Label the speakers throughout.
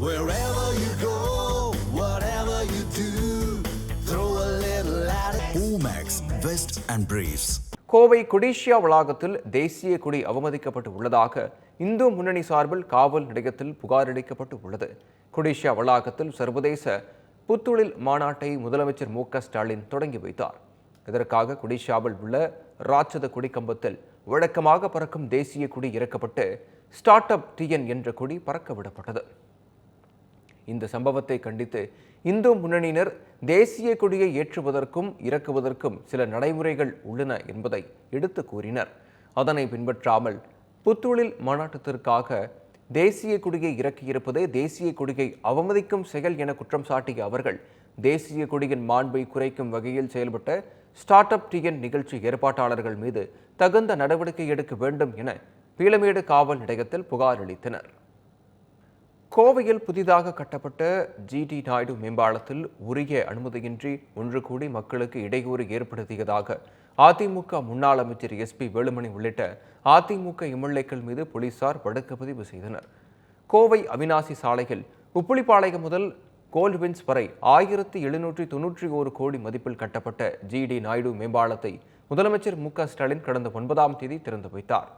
Speaker 1: Wherever you go, whatever you do, throw a little at it. Omax, Vest and Briefs.
Speaker 2: Kovai CODISSIA வளாகத்தில் தேசிய கொடி அவமதிக்கப்பட்டு உள்ளதாக இந்து முன்னணி சார்பில் காவல் நிலையத்தில் புகார் அளிக்கப்பட்டு உள்ளது. கொடிஷியா வளாகத்தில் சர்வதேச புத்தொழில் மாநாட்டை முதலமைச்சர் மு.க.ஸ்டாலின் தொடங்கி வைத்தார். இதற்காக கொடிஷியாவில் உள்ள ராட்சத கொடி கம்பத்தில் வழக்கமாக பறக்கும் தேசிய கொடி இறக்கப்பட்டு ஸ்டார்ட் அப் டிஎன் என்ற கொடி பறக்க விடப்பட்டது. இந்த சம்பவத்தை கண்டித்து இந்து முன்னணியினர் தேசிய கொடியை ஏற்றுவதற்கும் இறக்குவதற்கும் சில நடைமுறைகள் உள்ளன என்பதை எடுத்து கூறினர். அதனை பின்பற்றாமல் புத்தொழில் மாநாட்டத்திற்காக தேசிய கொடியை இறக்கியிருப்பதே தேசிய கொடியை அவமதிக்கும் செயல் என குற்றம் சாட்டிய அவர்கள் தேசிய கொடியின் மாண்பை குறைக்கும் வகையில் செயல்பட்ட ஸ்டார்ட் அப் டிஎன் நிகழ்ச்சி ஏற்பாட்டாளர்கள் மீது தகுந்த நடவடிக்கை எடுக்க வேண்டும் என பீளமேடு காவல் நிலையத்தில் புகார் அளித்தனர். கோவையில் புதிதாக கட்டப்பட்ட ஜி.டி. நாயுடு மேம்பாலத்தில் உரிய அனுமதியின்றி 1 கோடி மக்களுக்கு இடையூறு ஏற்படுத்தியதாக அதிமுக முன்னாள் அமைச்சர் எஸ்.பி. வேலுமணி உள்ளிட்ட அதிமுக எம்எல்ஏக்கள் மீது போலீசார் வழக்கு பதிவு செய்தனர். கோவை அவிநாசி சாலையில் உப்புளிப்பாளையம் முதல் கோல்ட்வின்ஸ் வரை 1791 கோடி மதிப்பில் கட்டப்பட்ட ஜி.டி. நாயுடு மேம்பாலத்தை முதலமைச்சர் மு.க.ஸ்டாலின் கடந்த 9ஆம் தேதி திறந்து வைத்தார்.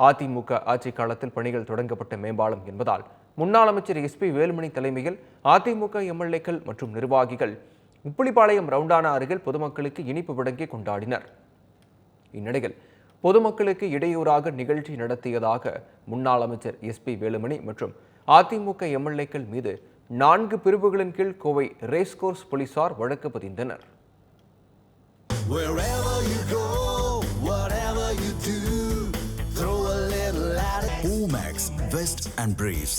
Speaker 2: அதிமுக ஆட்சி காலத்தில் பணிகள் தொடங்கப்பட்ட மேம்பாலம் என்பதால் முன்னாள் அமைச்சர் எஸ்.பி. வேலுமணி தலைமையில் அதிமுக எம்எல்ஏக்கள் மற்றும் நிர்வாகிகள் உப்புளிப்பாளையம் ரவுண்டானா அருகில் பொதுமக்களுக்கு இனிப்பு வழங்கி கொண்டாடினர். இந்நிலையில் பொதுமக்களுக்கு இடையூறாக நிகழ்ச்சி நடத்தியதாக முன்னாள் அமைச்சர் எஸ்.பி. வேலுமணி மற்றும் அதிமுக எம்எல்ஏக்கள் மீது 4 பிரிவுகளின் கீழ் கோவை ரேஸ்கோர்ஸ் போலீசார் வழக்கு பதிந்தனர்.
Speaker 1: Omax, Vest and Briefs.